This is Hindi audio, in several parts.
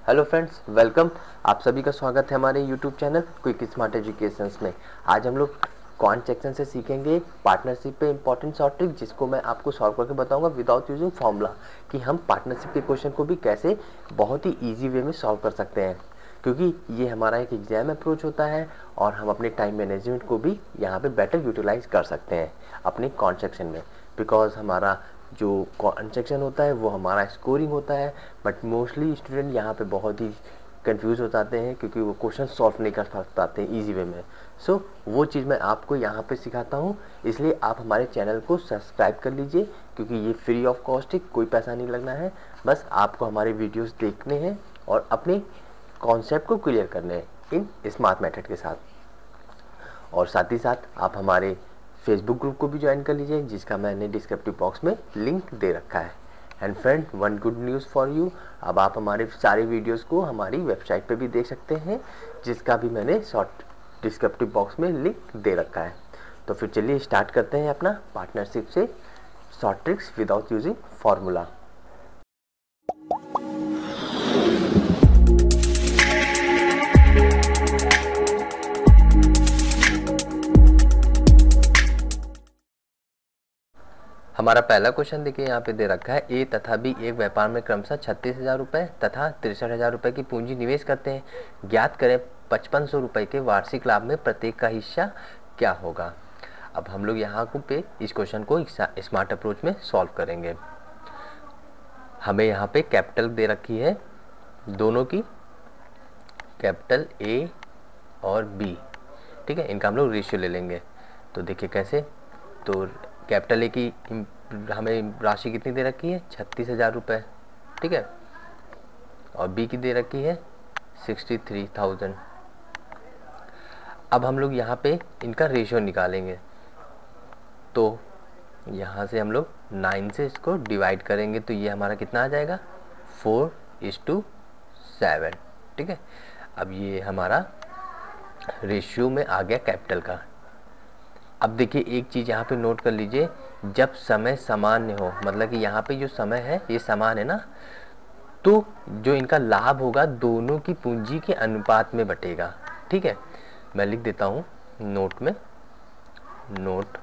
Hello friends, welcome. आप सभी का स्वागत है हमारे YouTube channel quick smart educations में। आज हम लोग क्वांट सेक्शन से सीखेंगे पार्टनरशिप पे इंपॉर्टेंट शॉर्ट ट्रिक, जिसको मैं आपको सॉल्व करके बताऊंगा विदाउट यूजिंग फॉर्मूला, कि हम पार्टनरशिप के क्वेश्चन को भी कैसे बहुत ही ईजी वे में सॉल्व कर सकते हैं, क्योंकि ये हमारा एक एग्जाम अप्रोच होता है और हम अपने टाइम मैनेजमेंट को भी यहाँ पे बेटर यूटिलाइज कर सकते हैं अपने क्वांट सेक्शन में। बिकॉज हमारा जो क्वांट सेक्शन होता है वो हमारा स्कोरिंग होता है, बट मोस्टली स्टूडेंट यहाँ पे बहुत ही कंफ्यूज हो जाते हैं क्योंकि वो क्वेश्चन सॉल्व नहीं कर पाते हैं ईजी वे में। सो वो चीज़ मैं आपको यहाँ पे सिखाता हूँ, इसलिए आप हमारे चैनल को सब्सक्राइब कर लीजिए, क्योंकि ये फ्री ऑफ कॉस्ट है, कोई पैसा नहीं लगना है। बस आपको हमारे वीडियोस देखने हैं और अपने कॉन्सेप्ट को क्लियर करने हैं इन स्मार्ट मेथड के साथ। और साथ ही साथ आप हमारे फेसबुक ग्रुप को भी ज्वाइन कर लीजिए, जिसका मैंने डिस्क्रिप्टिव बॉक्स में लिंक दे रखा है। And friend, one good news for you, अब आप हमारे सारे वीडियोस को हमारी वेबसाइट पे भी देख सकते हैं, जिसका भी मैंने शॉर्ट डिस्क्रिप्टिव बॉक्स में लिंक दे रखा है। तो फिर चलिए स्टार्ट करते हैं अपना पार्टनरशिप से short tricks without using formula. हमारा पहला क्वेश्चन देखिए यहाँ पे दे रखा है, ए तथा बी एक व्यापार में क्रमशः 36,000 रुपये तथा 63,000 रुपये की पूंजी निवेश करते हैं। ज्ञात करें 5500 रुपये के वार्षिक लाभ में प्रत्येक का हिस्सा क्या होगा। अब हम लोग यहाँ पे इस क्वेश्चन को स्मार्ट अप्रोच में सॉल्व करेंगे। हमें यहाँ पे कैपिटल दे रखी है दोनों की, कैपिटल ए और बी, ठीक है। इनका हम लोग रेशियो ले लेंगे। तो देखिए कैसे, तो कैपिटल ए की हमें राशि कितनी दे रखी है, 36,000 रुपये, ठीक है। और बी की दे रखी है 63,000। अब हम लोग यहाँ पे इनका रेशियो निकालेंगे। तो यहाँ से हम लोग 9 से इसको डिवाइड करेंगे, तो ये हमारा कितना आ जाएगा, 4:7, ठीक है। अब ये हमारा रेशियो में आ गया कैपिटल का। अब देखिए एक चीज़ यहाँ पे नोट कर लीजिए, जब समय सामान्य हो, मतलब कि यहाँ पे जो समय है ये समान है ना, तो जो इनका लाभ होगा दोनों की पूंजी के अनुपात में बटेगा, ठीक है। मैं लिख देता हूँ नोट में, note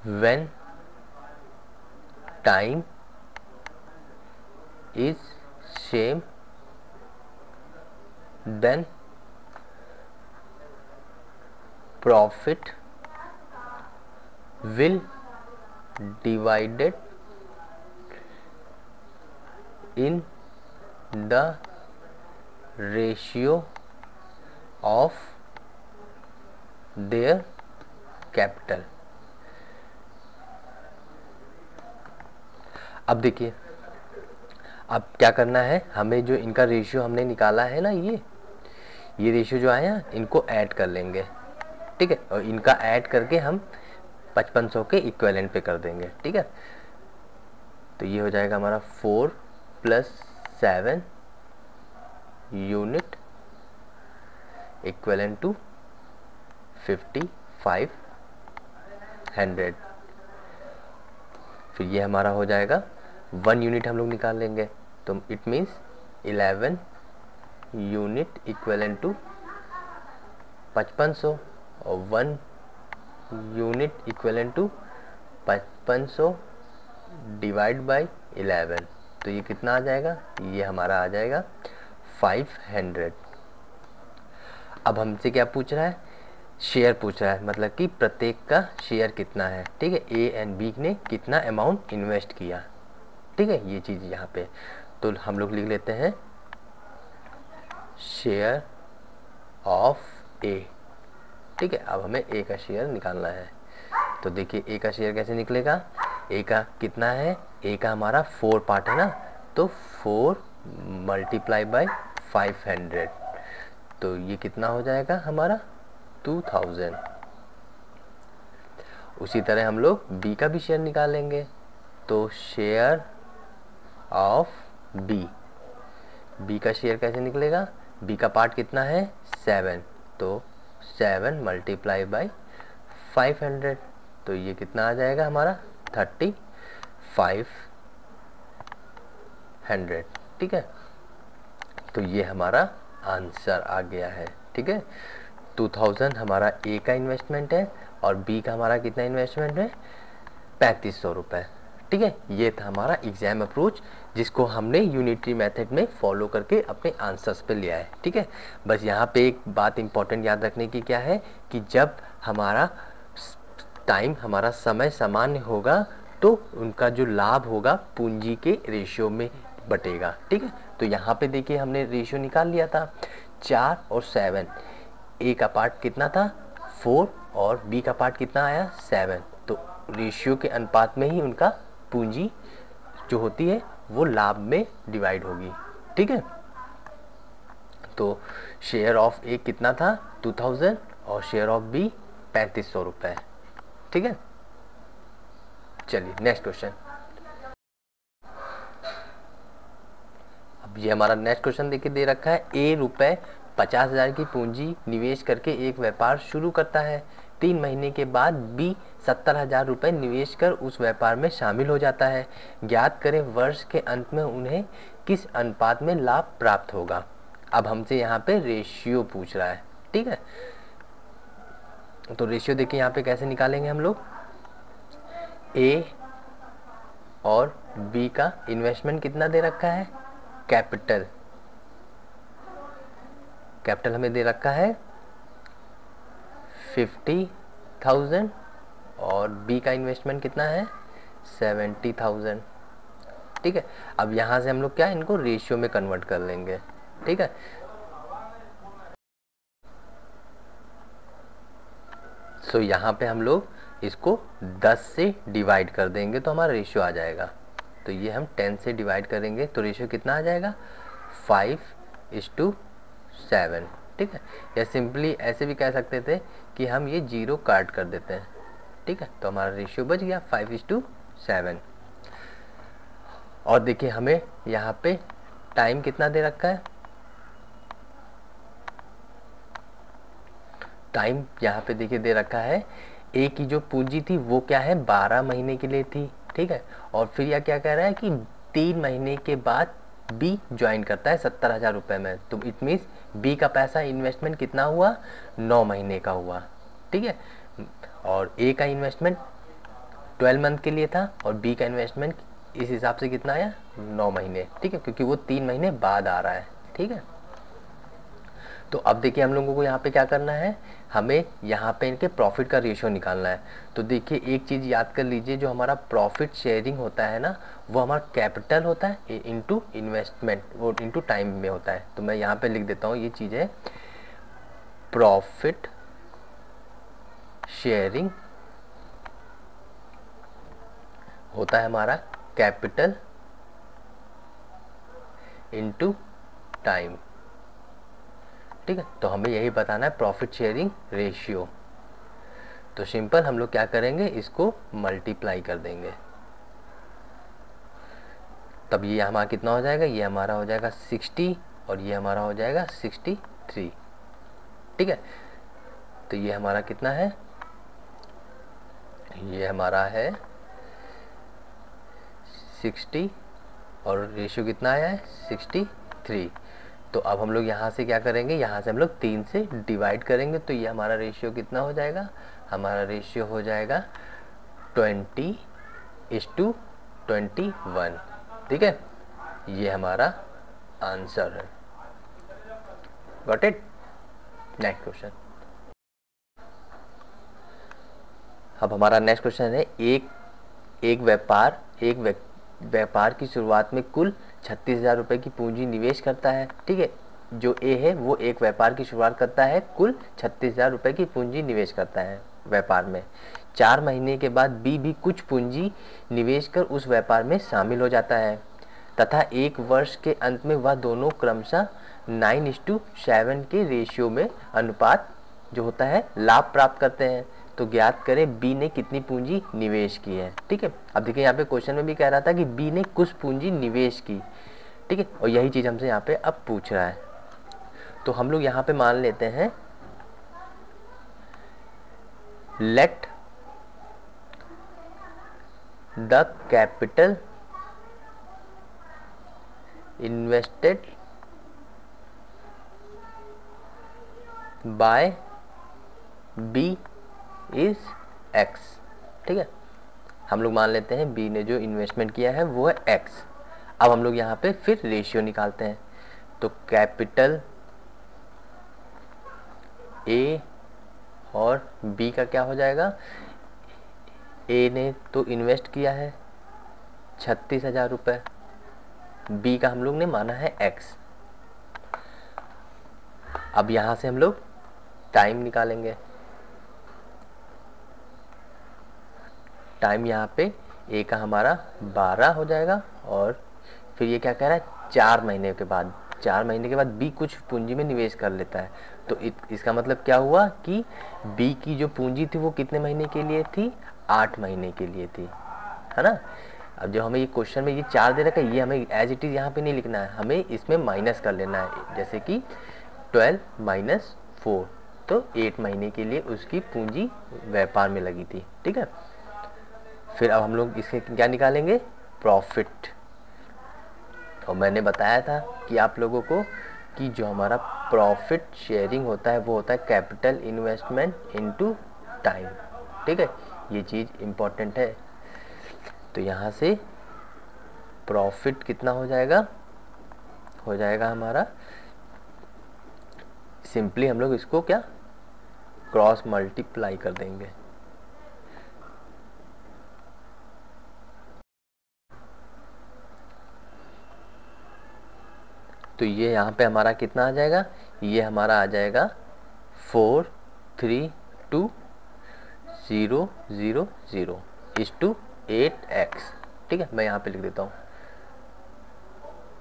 when time is same then profit will divided in the ratio of their capital। अब देखिए, अब क्या करना है, हमें जो इनका रेशियो हमने निकाला है ना, ये रेशियो जो आया इनको ऐड कर लेंगे, ठीक है। और इनका ऐड करके हम 5500 के इक्विवेलेंट पे कर देंगे, ठीक है। तो ये हो जाएगा हमारा 4 + 7 यूनिट इक्विवेलेंट टू 5500। फिर ये हमारा हो जाएगा 1 यूनिट हम लोग निकाल लेंगे, तो it means 11 unit equivalent to 5500, और 1 unit equivalent to 5500 divide by 11। तो ये कितना आ जाएगा, ये हमारा आ जाएगा 500। अब हमसे क्या पूछ रहा है, शेयर पूछ रहा है, मतलब कि प्रत्येक का शेयर कितना है, ठीक है। ए एंड बी ने कितना अमाउंट इन्वेस्ट किया, ठीक है, ये चीज़ यहाँ पे। तो हम लोग लिख लेते हैं शेयर ऑफ ए, ठीक है। अब हमें ए का शेयर निकालना है। तो देखिए ए का शेयर कैसे निकलेगा, ए का कितना है, ए का हमारा 4 पार्ट है ना, तो 4 × 500, तो ये कितना हो जाएगा हमारा 2000। उसी तरह हम लोग बी का भी शेयर निकालेंगे। तो शेयर ऑफ बी, बी का शेयर कैसे निकलेगा, बी का पार्ट कितना है 7, तो 7 × 500, तो ये कितना आ जाएगा हमारा 35। 500, ठीक है। तो ये हमारा आंसर आ गया है, ठीक है। 2000 हमारा ए का इन्वेस्टमेंट है और बी का हमारा कितना इन्वेस्टमेंट है, 3500 रुपये, ठीक है। ये था हमारा एग्जाम अप्रोच, जिसको हमने यूनिटरी मेथड में फॉलो करके अपने आंसर्स पे लिया है, ठीक है। बस यहाँ पे एक बात इंपॉर्टेंट याद रखने की क्या है कि जब हमारा टाइम, हमारा समय सामान्य होगा तो उनका जो लाभ होगा पूंजी के रेशियो में बटेगा, ठीक है। तो यहाँ पे देखिए हमने रेशियो निकाल लिया था 4 और 7, ए का पार्ट कितना था 4 और बी का पार्ट कितना आया 7, तो रेशियो के अनुपात में ही उनका पूंजी जो होती है वो लाभ में डिवाइड होगी, ठीक है। तो शेयर ऑफ ए कितना था 2000 और शेयर ऑफ बी 3500 रुपये, ठीक है। चलिए नेक्स्ट क्वेश्चन। अब ये हमारा नेक्स्ट क्वेश्चन देखिए दे रखा है, ए रुपए 50,000 की पूंजी निवेश करके एक व्यापार शुरू करता है। 3 महीने के बाद बी 70,000 रुपये निवेश कर उस व्यापार में शामिल हो जाता है। ज्ञात करें वर्ष के अंत में उन्हें किस अनुपात में लाभ प्राप्त होगा। अब हमसे यहाँ पे रेशियो पूछ रहा है, ठीक है। तो रेशियो देखिए यहाँ पे कैसे निकालेंगे हम लोग, ए और बी का इन्वेस्टमेंट कितना दे रखा है, कैपिटल हमें दे रखा है 50,000 और बी का इन्वेस्टमेंट कितना है 70,000, ठीक है। अब यहां से हम लोग क्या इनको रेशियो में कन्वर्ट कर लेंगे, ठीक है। सो यहाँ पे हम लोग इसको 10 से डिवाइड कर देंगे तो हमारा रेशियो आ जाएगा। तो ये हम 10 से डिवाइड करेंगे तो रेशियो कितना आ जाएगा 5:7, ठीक है। या सिंपली ऐसे भी कह सकते थे कि हम ये 0 काट कर देते हैं, ठीक है। तो हमारा रेशियो बच गया 5:7। और देखिए हमें यहाँ पे टाइम कितना दे रखा है, टाइम यहाँ पे देखिए दे रखा है, ए की जो पूंजी थी वो क्या है 12 महीने के लिए थी, ठीक है। और फिर यह क्या कह रहा है कि 3 महीने के बाद बी ज्वाइन करता है 70,000 रुपये में, तो इट मीन्स बी का पैसा इन्वेस्टमेंट कितना हुआ 9 महीने का हुआ, ठीक है। और ए का इन्वेस्टमेंट 12 मंथ के लिए था और बी का इन्वेस्टमेंट इस हिसाब से कितना आया 9 महीने, ठीक है, क्योंकि वो 3 महीने बाद आ रहा है, ठीक है। तो अब देखिए हम लोगों को यहाँ पे क्या करना है, हमें यहाँ पे इनके प्रॉफिट का रेशियो निकालना है। तो देखिए एक चीज़ याद कर लीजिए, जो हमारा प्रॉफिट शेयरिंग होता है ना वो हमारा कैपिटल होता है इनटू इन्वेस्टमेंट, वो इनटू टाइम में होता है। तो मैं यहाँ पे लिख देता हूँ, ये चीज़ है प्रॉफिट शेयरिंग होता है हमारा कैपिटल इनटू टाइम, ठीक है। तो हमें यही बताना है प्रॉफिट शेयरिंग रेशियो। तो सिंपल हम लोग क्या करेंगे, इसको मल्टीप्लाई कर देंगे, तब ये हमारा कितना हो जाएगा, ये हमारा हो जाएगा 60 और ये हमारा हो जाएगा 63, ठीक है। तो ये हमारा कितना है, ये हमारा है 60 और रेशियो कितना आया है 63। तो अब हम लोग यहाँ से क्या करेंगे, यहाँ से हम लोग 3 से डिवाइड करेंगे तो ये हमारा रेशियो कितना हो जाएगा, हमारा रेशियो हो जाएगा 20:21, ठीक है। ये हमारा आंसर है। Got it. Next question. अब हमारा नेक्स्ट क्वेश्चन है, एक व्यापार की शुरुआत में कुल 36,000 रुपये की पूंजी निवेश करता है, ठीक है। जो ए है वो एक व्यापार की शुरुआत करता है, कुल 36,000 रुपये की पूंजी निवेश करता है व्यापार में। 4 महीने के बाद बी भी कुछ पूंजी निवेश कर उस व्यापार में शामिल हो जाता है तथा 1 वर्ष के अंत में वह दोनों क्रमशः 9:7 के रेशियो में अनुपात जो होता है लाभ प्राप्त करते हैं। तो ज्ञात करें बी ने कितनी पूंजी निवेश की है, ठीक है। अब देखिए यहाँ पे क्वेश्चन में भी कह रहा था कि बी ने कुछ पूंजी निवेश की, ठीक है, और यही चीज हमसे यहाँ पे अब पूछ रहा है। तो हम लोग यहाँ पे मान लेते हैं let the capital invested by B is X. ठीक है, हम लोग मान लेते हैं बी ने जो इन्वेस्टमेंट किया है वो है एक्स। अब हम लोग यहाँ पे फिर रेशियो निकालते हैं, तो कैपिटल ए और बी का क्या हो जाएगा, ए ने तो इन्वेस्ट किया है 36,000 रुपये, बी का हम लोग ने माना है एक्स। अब यहाँ से हम लोग टाइम निकालेंगे, टाइम यहाँ पे ए का हमारा 12 हो जाएगा, और फिर ये क्या कह रहा है 4 महीने के बाद, 4 महीने के बाद बी कुछ पूंजी में निवेश कर लेता है। तो इसका मतलब क्या हुआ कि बी की जो पूंजी थी वो कितने महीने के लिए थी, 8 महीने के लिए थी, है ना। अब जो हमें ये क्वेश्चन में ये 4 दे रखा है, ये हमें एज इट इज़ यहाँ पे नहीं लिखना है, हमें इसमें माइनस कर लेना है, जैसे कि 12 माइनस 4, तो 8 महीने के लिए उसकी पूंजी व्यापार में लगी थी। ठीक है, फिर अब हम लोग इसके क्या निकालेंगे, प्रॉफिट। और मैंने बताया था कि आप लोगों को कि जो हमारा प्रॉफिट शेयरिंग होता है वो होता है कैपिटल इन्वेस्टमेंट इनटू टाइम। ठीक है, ये चीज़ इम्पोर्टेंट है। तो यहाँ से प्रॉफिट कितना हो जाएगा हमारा, सिंपली हम लोग इसको क्या क्रॉस मल्टीप्लाई कर देंगे। तो ये यहाँ पे हमारा कितना आ जाएगा, ये हमारा आ जाएगा 432,000 इज टू 8x। ठीक है, मैं यहाँ पे लिख देता हूँ,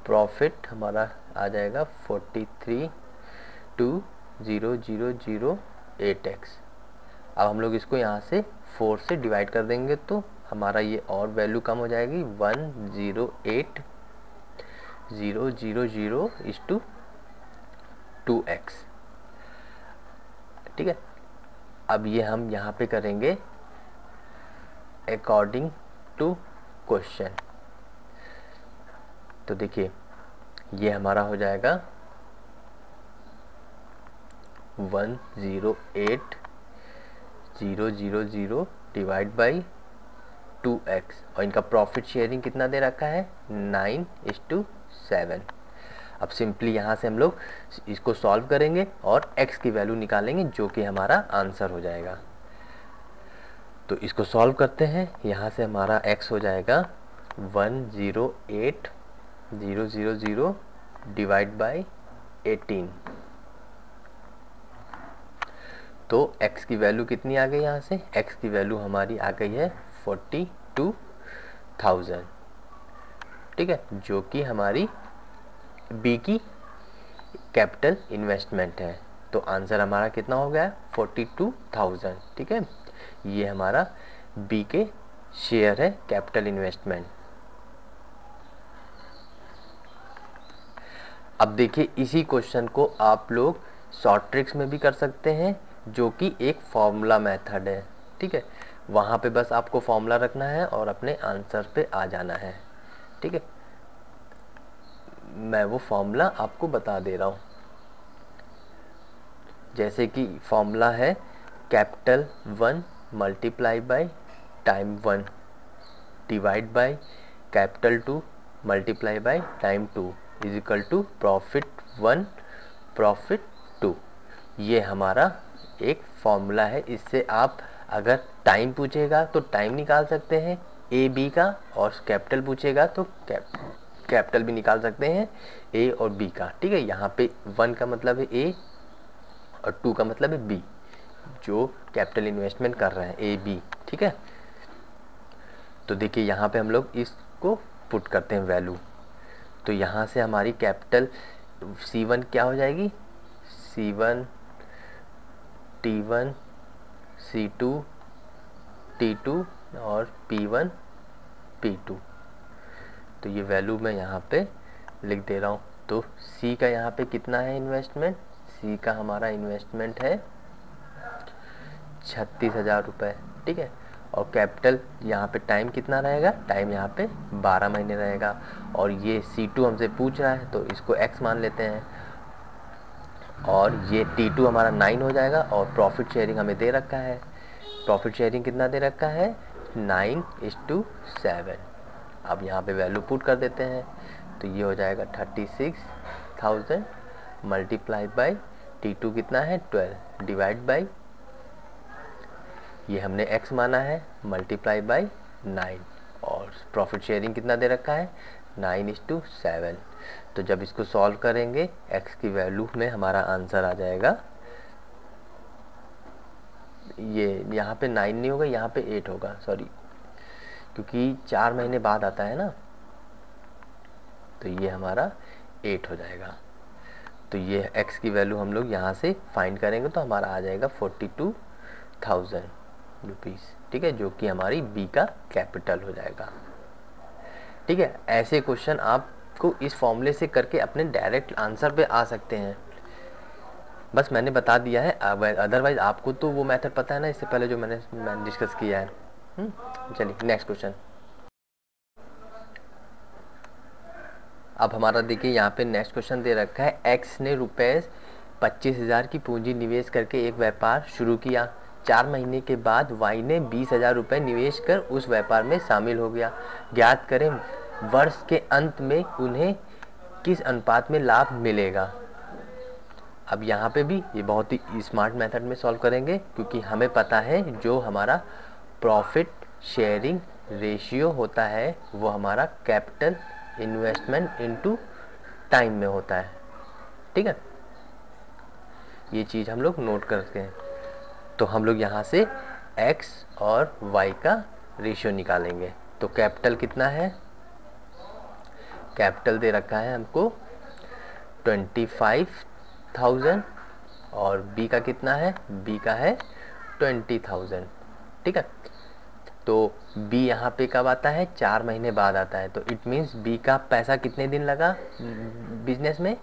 प्रॉफिट हमारा आ जाएगा 43,200,8x। अब हम लोग इसको यहाँ से 4 से डिवाइड कर देंगे तो हमारा ये और वैल्यू कम हो जाएगी, 108,000 इज टू 2x। ठीक है, अब ये हम यहाँ पे करेंगे अकॉर्डिंग टू क्वेश्चन। तो देखिए ये हमारा हो जाएगा 108,000 डिवाइड बाई 2x, और इनका प्रॉफिट शेयरिंग कितना दे रखा है, 9:7। अब सिंपली यहाँ से हम लोग इसको सॉल्व करेंगे और x की वैल्यू निकालेंगे जो कि हमारा आंसर हो जाएगा। तो इसको सॉल्व करते हैं, यहाँ से हमारा x हो जाएगा 108,000 डिवाइड बाई 18। तो x की वैल्यू कितनी आ गई, यहाँ से x की वैल्यू हमारी आ गई है 42,000। ठीक है, जो कि हमारी बी की कैपिटल इन्वेस्टमेंट है। तो आंसर हमारा कितना हो गया, 42,000। ठीक है, ये हमारा बी के शेयर है कैपिटल इन्वेस्टमेंट। अब देखिए इसी क्वेश्चन को आप लोग शॉर्ट ट्रिक्स में भी कर सकते हैं, जो कि एक फॉर्मूला मेथड है। ठीक है, वहाँ पे बस आपको फॉर्मूला रखना है और अपने आंसर पे आ जाना है। ठीक है, मैं वो फॉर्मूला आपको बता दे रहा हूँ, जैसे कि फॉर्मूला है capital 1 multiply by time 1 divide by capital 2 multiply by time 2 is equal to profit 1 profit 2। ये हमारा एक फॉर्मूला है। इससे आप अगर टाइम पूछेगा तो टाइम निकाल सकते हैं ए बी का, और कैपिटल पूछेगा तो कैपिटल भी निकाल सकते हैं ए और बी का। ठीक है, यहाँ पे 1 का मतलब है ए और 2 का मतलब है बी, जो कैपिटल इन्वेस्टमेंट कर रहे हैं ए बी। ठीक है, तो देखिए यहाँ पे हम लोग इसको पुट करते हैं वैल्यू। तो यहाँ से हमारी कैपिटल C1 क्या हो जाएगी, C1 T1 C2 T2 और P1 P2। तो ये वैल्यू मैं यहाँ पे लिख दे रहा हूँ। तो C का यहाँ पे कितना है इन्वेस्टमेंट, C का हमारा इन्वेस्टमेंट है 36,000 रुपये। ठीक है, और कैपिटल यहाँ पे टाइम कितना रहेगा, टाइम यहाँ पे 12 महीने रहेगा। और ये C2 हमसे पूछ रहा है तो इसको x मान लेते हैं, और ये T2 हमारा 9 हो जाएगा। और प्रॉफिट शेयरिंग हमें दे रखा है, प्रॉफिट शेयरिंग कितना दे रखा है, 9:7। अब यहाँ पे वैल्यू पुट कर देते हैं तो ये हो जाएगा 36,000 मल्टीप्लाई बाई T2 कितना है 12 डिवाइड बाई, ये हमने x माना है, मल्टीप्लाई बाई 9। और प्रॉफिट शेयरिंग कितना दे रखा है 9:7। तो जब इसको सॉल्व करेंगे x की वैल्यू में हमारा आंसर आ जाएगा, ये यहाँ पे 9 नहीं होगा, यहाँ पे 8 होगा, सॉरी, क्योंकि 4 महीने बाद आता है ना, तो ये हमारा 8 हो जाएगा। तो ये x की वैल्यू हम लोग यहाँ से फाइंड करेंगे तो हमारा आ जाएगा 42,000 रुपीज़, ठीक है, जो कि हमारी b का कैपिटल हो जाएगा। ठीक है, ऐसे क्वेश्चन आपको इस फॉर्मूले से करके अपने डायरेक्ट आंसर पे आ सकते हैं। बस मैंने बता दिया है, अदरवाइज आपको तो वो मेथड पता है ना, इससे पहले जो मैंने डिस्कस किया है। चलिए नेक्स्ट क्वेश्चन। अब हमारा देखिए यहाँ पे नेक्स्ट क्वेश्चन दे रखा है, एक्स ने रुपये 25,000 की पूंजी निवेश करके एक व्यापार शुरू किया। 4 महीने के बाद वाई ने 20,000 रुपये निवेश कर उस व्यापार में शामिल हो गया। ज्ञात करें वर्ष के अंत में उन्हें किस अनुपात में लाभ मिलेगा। अब यहाँ पे भी ये बहुत ही स्मार्ट मेथड में सॉल्व करेंगे, क्योंकि हमें पता है जो हमारा प्रॉफिट शेयरिंग रेशियो होता है वो हमारा कैपिटल इन्वेस्टमेंट इनटू टाइम में होता है। ठीक है, ये चीज़ हम लोग नोट करते हैं। तो हम लोग यहाँ से x और y का रेशियो निकालेंगे। तो कैपिटल कितना है, कैपिटल दे रखा है हमको 25,000 और b का कितना है, b का है 20,000। ठीक है, तो b यहाँ पे कब आता है, 4 महीने बाद आता है। तो इट मीन्स b का पैसा कितने दिन लगा बिजनेस में,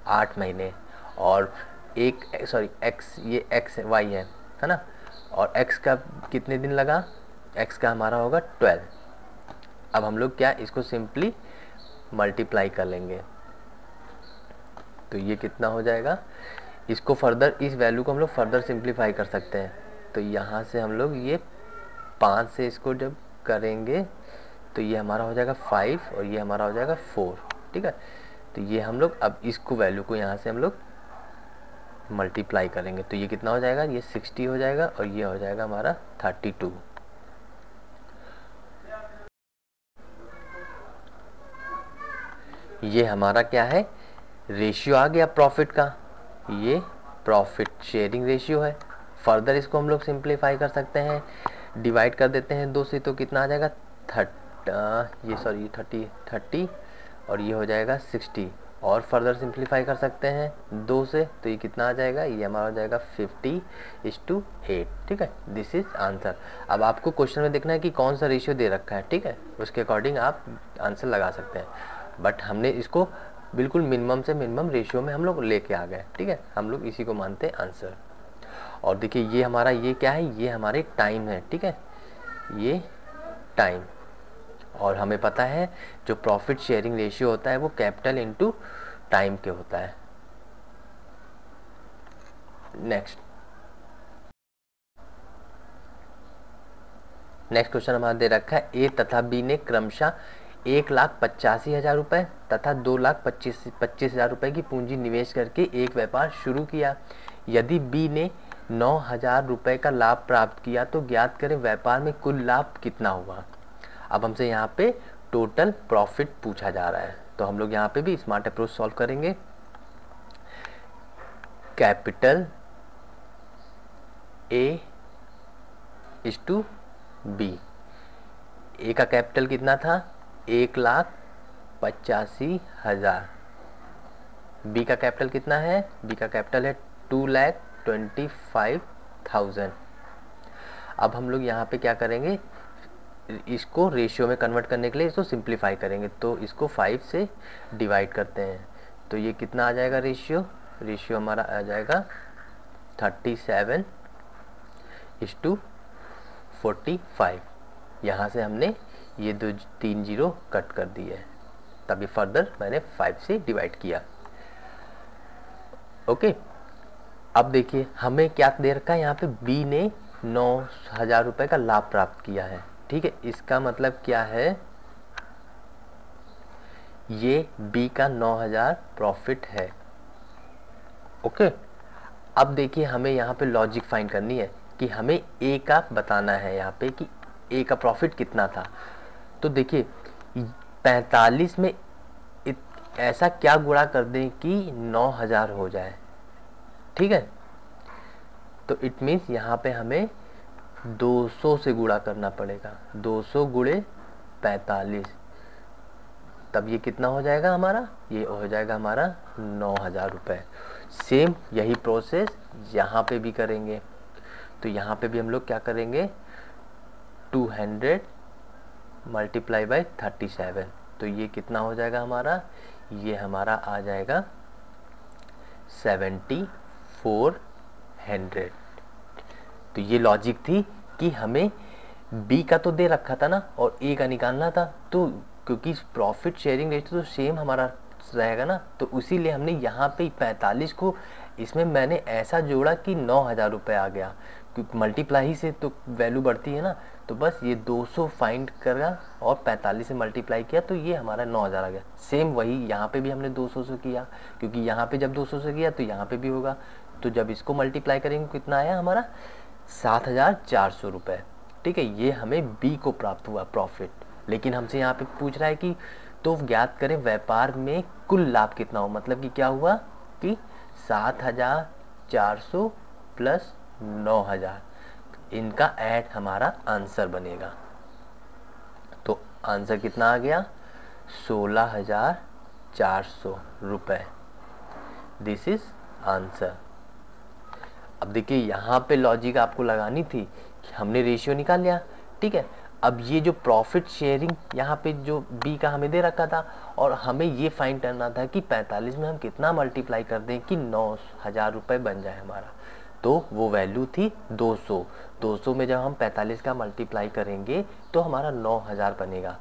8 महीने। और एक सॉरी x, ये x y है ना, और x का कितने दिन लगा, x का हमारा होगा 12। अब हम लोग क्या इसको सिंपली मल्टीप्लाई कर लेंगे तो ये कितना हो जाएगा। इसको फर्दर, इस वैल्यू को हम लोग फर्दर सिंप्लीफाई कर सकते हैं। तो यहाँ से हम लोग ये 5 से इसको जब करेंगे तो ये हमारा हो जाएगा 5 और ये हमारा हो जाएगा 4। ठीक है, तो ये हम लोग अब इसको वैल्यू को यहाँ से हम लोग मल्टीप्लाई करेंगे तो ये कितना हो जाएगा, ये 60 हो जाएगा और ये हो जाएगा हमारा 32। ये हमारा क्या है, रेशियो आ गया प्रॉफिट का, ये प्रॉफिट शेयरिंग रेशियो है। फर्दर इसको हम लोग सिंप्लीफाई कर सकते हैं, डिवाइड कर देते हैं 2 से तो कितना आ जाएगा 30 और ये हो जाएगा 60। और फर्दर सिंप्लीफाई कर सकते हैं 2 से तो ये कितना आ जाएगा, ये हमारा हो जाएगा 50:8। ठीक है, दिस इज आंसर। अब आपको क्वेश्चन में देखना है कि कौन सा रेशियो दे रखा है, ठीक है, उसके अकॉर्डिंग आप आंसर लगा सकते हैं। बट हमने इसको बिल्कुल मिनिमम से मिनिमम रेशियो में हम लोग लेके आ गए। ठीक है, हम लोग इसी को मानते हैं आंसर। और देखिए ये हमारा, ये क्या है, ये हमारे टाइम है। ठीक है, ये टाइम, और हमें पता है जो प्रॉफिट शेयरिंग रेशियो होता है वो कैपिटल इनटू टाइम के होता है। नेक्स्ट क्वेश्चन हमारा दे रखा है, ए तथा बी ने क्रमशः 1,85,000 रुपये तथा 2,25,000 रुपये की पूंजी निवेश करके एक व्यापार शुरू किया। यदि बी ने 9,000 रुपये का लाभ प्राप्त किया तो ज्ञात करें व्यापार में कुल लाभ कितना हुआ। अब हमसे यहाँ पे टोटल प्रॉफिट पूछा जा रहा है, तो हम लोग यहाँ पे भी स्मार्ट अप्रोच सॉल्व करेंगे। Capital A is to B, A का कैपिटल कितना था 1,85,000, बी का कैपिटल कितना है, बी का कैपिटल है 2,25,000। अब हम लोग यहाँ पे क्या करेंगे, इसको रेशियो में कन्वर्ट करने के लिए इसको सिंप्लीफाई करेंगे। तो इसको 5 से डिवाइड करते हैं तो ये कितना आ जाएगा, रेशियो हमारा आ जाएगा 37:4। 45। यहाँ से हमने ये 3 जीरो कट कर दिए, तभी फर्दर मैंने 5 से डिवाइड किया। ओके, अब देखिए हमें क्या दे रखा है यहाँ पे, बी ने 9,000 रुपये का लाभ प्राप्त किया है। ठीक है, इसका मतलब क्या है, ये बी का 9,000 प्रॉफिट है। ओके, अब देखिए हमें यहाँ पे लॉजिक फाइंड करनी है कि हमें ए का बताना है यहाँ पे कि ए का प्रॉफिट कितना था। तो देखिए 45 में ऐसा क्या गुणा कर दें कि 9,000 हो जाए। ठीक है, तो इट मीन्स यहाँ पे हमें 200 से गुणा करना पड़ेगा, 200 गुणे 45, तब ये कितना हो जाएगा हमारा, ये हो जाएगा हमारा 9,000 रुपये। सेम यही प्रोसेस यहाँ पे भी करेंगे। तो यहाँ पे भी हम लोग क्या करेंगे, 200 मल्टीप्लाई बाई 37, तो ये कितना हो जाएगा हमारा, ये हमारा आ जाएगा 7,400। तो ये लॉजिक थी कि हमें बी का तो दे रखा था ना और ए का निकालना था, तो क्योंकि प्रॉफिट शेयरिंग रेशियो तो सेम हमारा रहेगा ना, तो इसीलिए हमने यहाँ पे 45 को इसमें मैंने ऐसा जोड़ा कि 9,000 रुपये आ गया, क्योंकि मल्टीप्लाई से तो वैल्यू बढ़ती है ना। तो बस ये 200 फाइंड करा और 45 से मल्टीप्लाई किया, तो ये हमारा 9,000 आ गया। सेम वही यहाँ पे भी हमने 200 से किया, क्योंकि यहाँ पे जब 200 से किया तो यहाँ पे भी होगा। तो जब इसको मल्टीप्लाई करेंगे कितना आया हमारा, 7,400 रुपये। ठीक है, ये हमें बी को प्राप्त हुआ प्रॉफिट। लेकिन हमसे यहाँ पे पूछ रहा है कि तो ज्ञात करें व्यापार में कुल लाभ कितना हो, मतलब कि क्या हुआ कि 7,400 प्लस 9,000, इनका ऐड हमारा आंसर बनेगा। तो आंसर कितना आ गया, 16,400 रुपये। This is answer. अब देखिए यहाँ पे लॉजिक आपको लगानी थी कि हमने रेशियो निकाल लिया। ठीक है, अब ये जो प्रॉफिट शेयरिंग यहाँ पे जो बी का हमें दे रखा था, और हमें ये फाइंड करना था कि 45 में हम कितना मल्टीप्लाई कर दें कि 9,000 रुपये बन जाए हमारा। तो वो वैल्यू थी 200। 200 में जब हम 45 का मल्टीप्लाई करेंगे तो हमारा 9,000 बनेगा।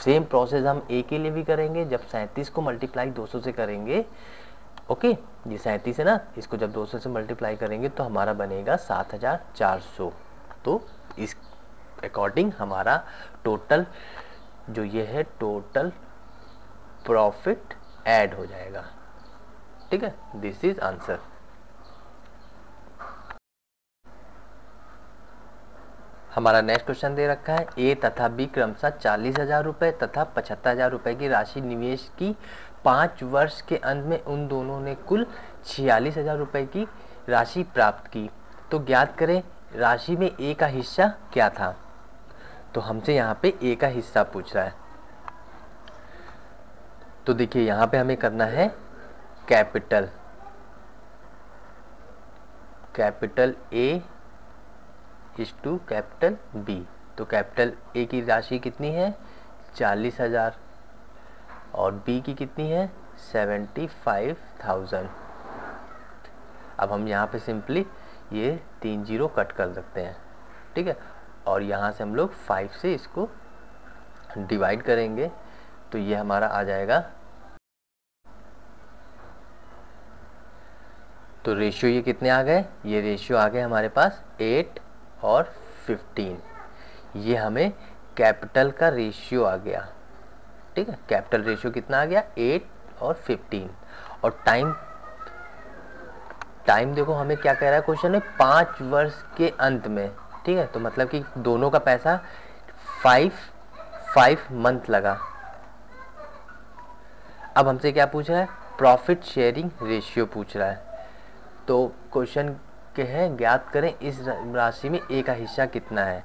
सेम प्रोसेस हम ए के लिए भी करेंगे, जब 37 को मल्टीप्लाई 200 से करेंगे। ओके, ये 37 है ना, इसको जब 200 से मल्टीप्लाई करेंगे तो हमारा बनेगा 7,400। तो इस अकॉर्डिंग हमारा टोटल जो ये है टोटल प्रॉफिट ऐड हो जाएगा। ठीक है, दिस इज आंसर। हमारा नेक्स्ट क्वेश्चन दे रखा है, ए तथा बी क्रमशः 40,000 रुपये तथा 75,000 रुपये की राशि निवेश की 5 वर्ष के अंत में उन दोनों ने कुल 46,000 रुपये की राशि प्राप्त की। तो ज्ञात करें राशि में ए का हिस्सा क्या था। तो हमसे यहाँ पे ए का हिस्सा पूछ रहा है। तो देखिए यहाँ पे हमें करना है capital A is to capital B. तो कैपिटल ए की राशि कितनी है, 40,000, और बी की कितनी है, 75,000। अब हम यहाँ पे सिंपली ये 3 जीरो कट कर सकते हैं। ठीक है, और यहाँ से हम लोग 5 से इसको डिवाइड करेंगे, तो ये हमारा आ जाएगा। तो रेशियो ये कितने आ गए, ये रेशियो आ गए हमारे पास 8 और 15। ये हमें कैपिटल का रेशियो आ गया। ठीक है, कैपिटल रेशियो कितना आ गया, 8 और 15। और टाइम देखो हमें क्या कह रहा है क्वेश्चन में, 5 वर्ष के अंत में। ठीक है, तो मतलब कि दोनों का पैसा 5 मंथ लगा। अब हमसे क्या पूछ रहा है, प्रॉफिट शेयरिंग रेशियो पूछ रहा है। तो क्वेश्चन के हैं ज्ञात करें इस राशि में ए का हिस्सा कितना है।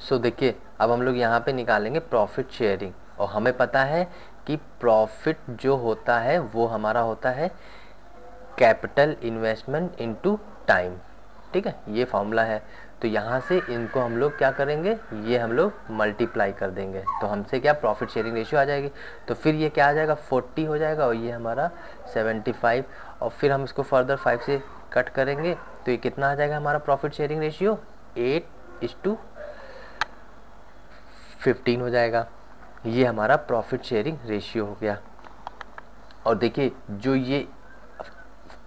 सो देखिए अब हम लोग यहाँ पे निकालेंगे प्रॉफिट शेयरिंग, और हमें पता है कि प्रॉफिट जो होता है वो हमारा होता है कैपिटल इन्वेस्टमेंट इनटू टाइम। ठीक है, ये फॉर्मूला है। तो यहाँ से इनको हम लोग क्या करेंगे, ये हम लोग मल्टीप्लाई कर देंगे, तो हमसे क्या प्रॉफिट शेयरिंग रेशियो आ जाएगी। तो फिर ये क्या आ जाएगा, 40 हो जाएगा, और ये हमारा 75, और फिर हम इसको फर्दर 5 से कट करेंगे, तो ये कितना आ जाएगा हमारा प्रॉफिट शेयरिंग रेशियो, 8:15 हो जाएगा। ये हमारा प्रॉफिट शेयरिंग रेशियो हो गया। और देखिए जो ये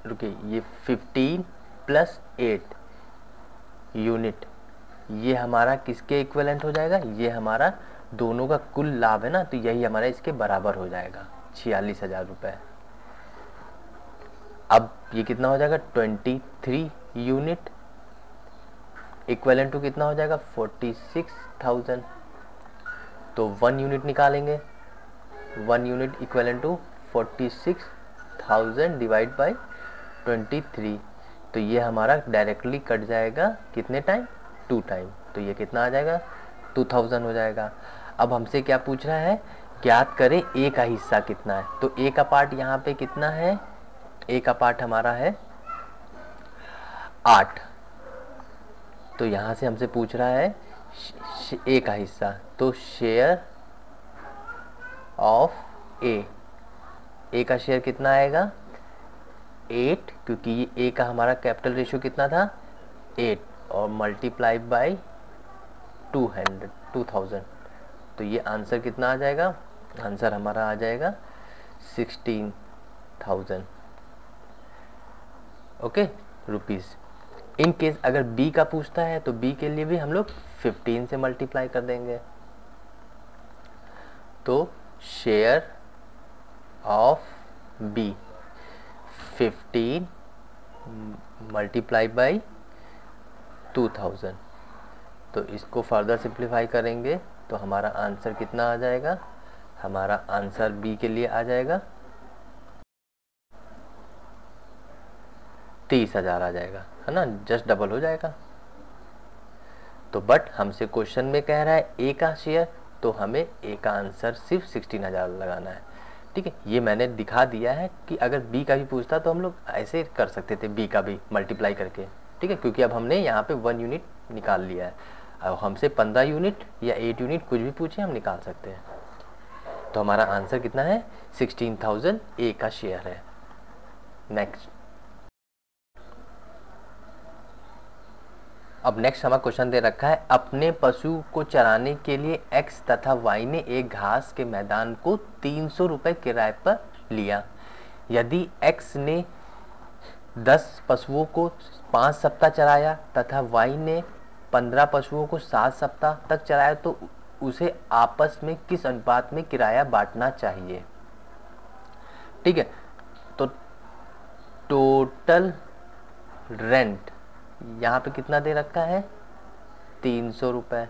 रुकिए, ये 15 + 8 यूनिट, ये हमारा किसके इक्विवेलेंट हो जाएगा, ये हमारा दोनों का कुल लाभ है ना, तो यही हमारा इसके बराबर हो जाएगा, 46,000 रुपये। अब ये कितना हो जाएगा, 23 यूनिट इक्विवेलेंट टू कितना हो जाएगा, 46,000। तो 1 यूनिट निकालेंगे, 1 unit equivalent to 46,000 divide by 23, तो ये हमारा डायरेक्टली कट जाएगा कितने टाइम, 2 टाइम, तो ये कितना आ जाएगा, 2000 हो जाएगा। अब हमसे क्या पूछ रहा है, ज्ञात करें ए का हिस्सा कितना है। तो ए का पार्ट यहाँ पे कितना है, ए का पार्ट हमारा है 8, तो यहाँ से हमसे पूछ रहा है ए का हिस्सा, तो शेयर ऑफ ए का शेयर कितना आएगा, 8, क्योंकि ये ए का हमारा कैपिटल रेशियो कितना था, 8, और मल्टीप्लाई बाई 2000, तो ये आंसर कितना आ जाएगा, आंसर हमारा आ जाएगा 16,000 ओके रुपीज़। इन केस अगर बी का पूछता है तो बी के लिए भी हम लोग 15 से मल्टीप्लाई कर देंगे, तो share of B 15 multiply by 2000, तो इसको फर्दर सिंप्लीफाई करेंगे तो हमारा आंसर कितना आ जाएगा, हमारा आंसर बी के लिए आ जाएगा 30,000 आ जाएगा, है ना, जस्ट डबल हो जाएगा। तो बट हमसे क्वेश्चन में कह रहा है ए का शेयर, तो हमें ए का आंसर सिर्फ 16,000 लगाना है, ठीक है। ये मैंने दिखा दिया है कि अगर बी का भी पूछता तो हम लोग ऐसे कर सकते थे, बी का भी मल्टीप्लाई करके, ठीक है, क्योंकि अब हमने यहाँ पे 1 यूनिट निकाल लिया है। अब हमसे 15 यूनिट या 8 यूनिट कुछ भी पूछे हम निकाल सकते हैं। तो हमारा आंसर कितना है, 16,000 ए का शेयर है। नेक्स्ट, अब नेक्स्ट हमारा क्वेश्चन दे रखा है, अपने पशु को चराने के लिए एक्स तथा वाई ने एक घास के मैदान को 300 रुपये किराए पर लिया। यदि एक्स ने 10 पशुओं को 5 सप्ताह चराया तथा वाई ने 15 पशुओं को 7 सप्ताह तक चराया, तो उसे आपस में किस अनुपात में किराया बांटना चाहिए, ठीक है। तो टोटल रेंट यहाँ पे कितना दे रखा है, 300 रुपये,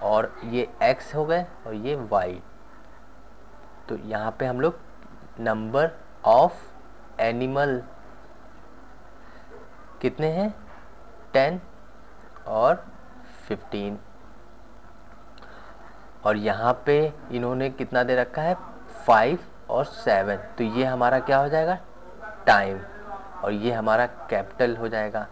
और ये x हो गए और ये y। तो यहाँ पे हम लोग नंबर ऑफ एनिमल कितने हैं, 10 और 15, और यहाँ पे इन्होंने कितना दे रखा है, 5 और 7, तो ये हमारा क्या हो जाएगा, टाइम, और ये हमारा कैपिटल हो जाएगा।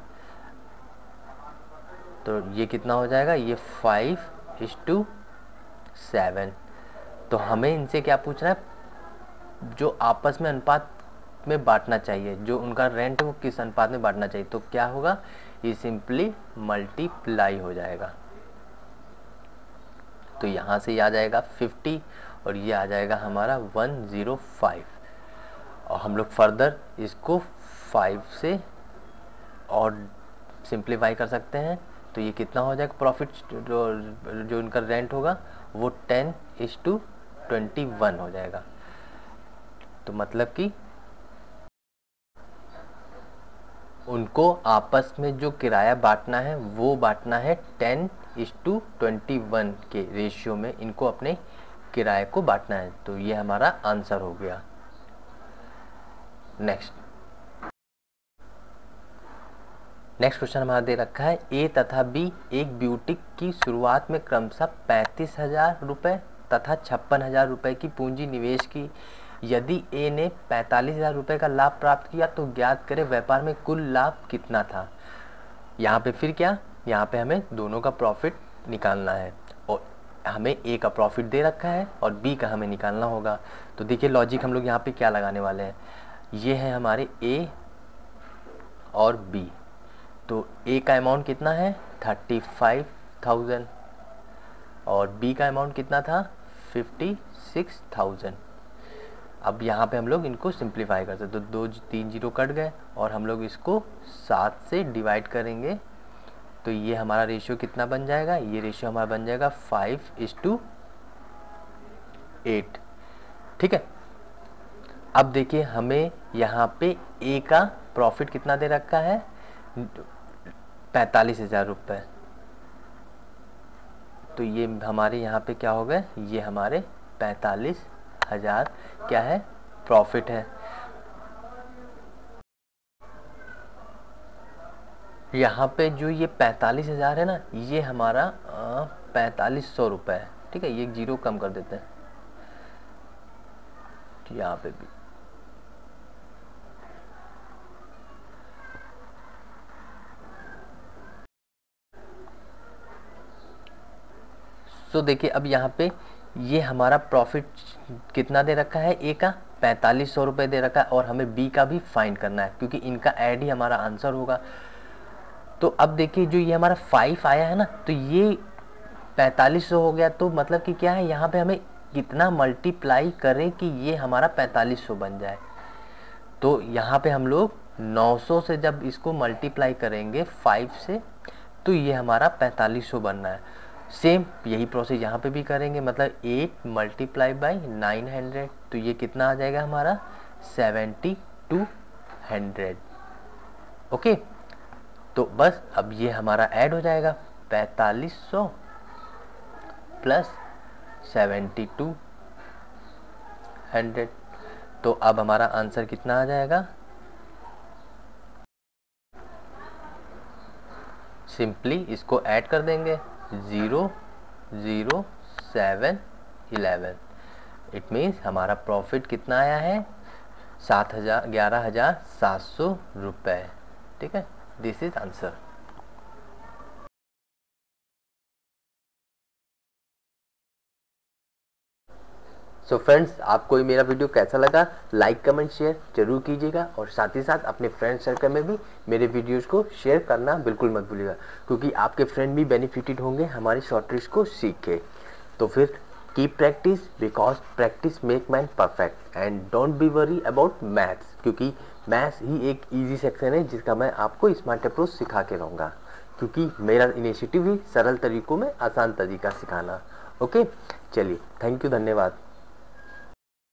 तो ये कितना हो जाएगा, ये 5:7। तो हमें इनसे क्या पूछना है, जो आपस में अनुपात में बांटना चाहिए, जो उनका रेंट है वो किस अनुपात में बांटना चाहिए। तो क्या होगा, ये सिंपली मल्टीप्लाई हो जाएगा। तो यहाँ से ये आ जाएगा 50 और ये आ जाएगा हमारा 105, और हम लोग फर्दर इसको 5 से और सिंप्लीफाई कर सकते हैं। तो ये कितना हो जाएगा, प्रॉफिट जो इनका रेंट होगा वो 10:21 हो जाएगा। तो मतलब कि उनको आपस में जो किराया बांटना है वो बांटना है 10:21 के रेशियो में, इनको अपने किराए को बांटना है। तो ये हमारा आंसर हो गया। नेक्स्ट क्वेश्चन हमारा दे रखा है, ए तथा बी एक ब्यूटिक की शुरुआत में क्रमशः 35,000 रुपये तथा 56,000 रुपये की पूंजी निवेश की। यदि ए ने 45,000 रुपये का लाभ प्राप्त किया तो ज्ञात करें व्यापार में कुल लाभ कितना था। यहाँ पे फिर क्या, यहाँ पे हमें दोनों का प्रॉफिट निकालना है और हमें ए का प्रॉफिट दे रखा है और बी का हमें निकालना होगा। तो देखिए लॉजिक हम लोग यहाँ पे क्या लगाने वाले हैं, ये है हमारे ए और बी। तो ए का अमाउंट कितना है 35,000 और बी का अमाउंट कितना था 56,000। अब यहाँ पे हम लोग इनको सिंप्लीफाई कर सकते, तो 3 जीरो कट गए और हम लोग इसको 7 से डिवाइड करेंगे। तो ये हमारा रेशियो कितना बन जाएगा, ये रेशियो हमारा बन जाएगा 5:8। ठीक है। अब देखिए हमें यहाँ पे ए का प्रॉफिट कितना दे रखा है 45,000 रुपये। तो ये हमारे यहाँ पे क्या हो गए, ये हमारे 45,000 क्या है प्रॉफिट है। यहाँ पे जो ये 45,000 है ना, ये हमारा 4500 रुपये है। ठीक है, ये जीरो कम कर देते हैं यहाँ पे भी। तो देखिए अब यहाँ पे ये हमारा प्रॉफिट कितना दे रखा है, ए का 4500 रुपये दे रखा है और हमें बी का भी फाइंड करना है क्योंकि इनका ऐड ही हमारा आंसर होगा। तो अब देखिए जो ये हमारा 5 आया है ना, तो ये 4500 हो गया। तो मतलब कि क्या है, यहाँ पे हमें कितना मल्टीप्लाई करें कि ये हमारा 4500 बन जाए। तो यहाँ पे हम लोग 900 से जब इसको मल्टीप्लाई करेंगे 5 से, तो ये हमारा 4500 बनना है। सेम यही प्रोसेस यहाँ पे भी करेंगे, मतलब 8 मल्टीप्लाई बाई 900, तो ये कितना आ जाएगा हमारा 7200। ओके, तो बस अब ये हमारा ऐड हो जाएगा 4500 प्लस 7200। तो अब हमारा आंसर कितना आ जाएगा, सिंपली इसको ऐड कर देंगे 00711। इट मीन्स हमारा प्रॉफिट कितना आया है 11,700 रुपये। ठीक है, this is answer. So friends, आपको मेरा वीडियो कैसा लगा, लाइक कमेंट शेयर जरूर कीजिएगा और साथ ही साथ अपने फ्रेंड सर्कल में भी मेरे वीडियोस को शेयर करना बिल्कुल मत भूलिएगा, क्योंकि आपके फ्रेंड भी बेनिफिटेड होंगे हमारी शॉर्ट ट्रिक्स को सीख के। तो फिर keep practice, because practice make man perfect, and don't be worry about maths, क्योंकि मैथ्स ही एक ईजी सेक्शन है जिसका मैं आपको स्मार्ट अप्रोच सिखा के रहूँगा, क्योंकि मेरा इनिशिएटिव ही सरल तरीकों में आसान तरीका सिखाना। ओके, चलिए, थैंक यू, धन्यवाद।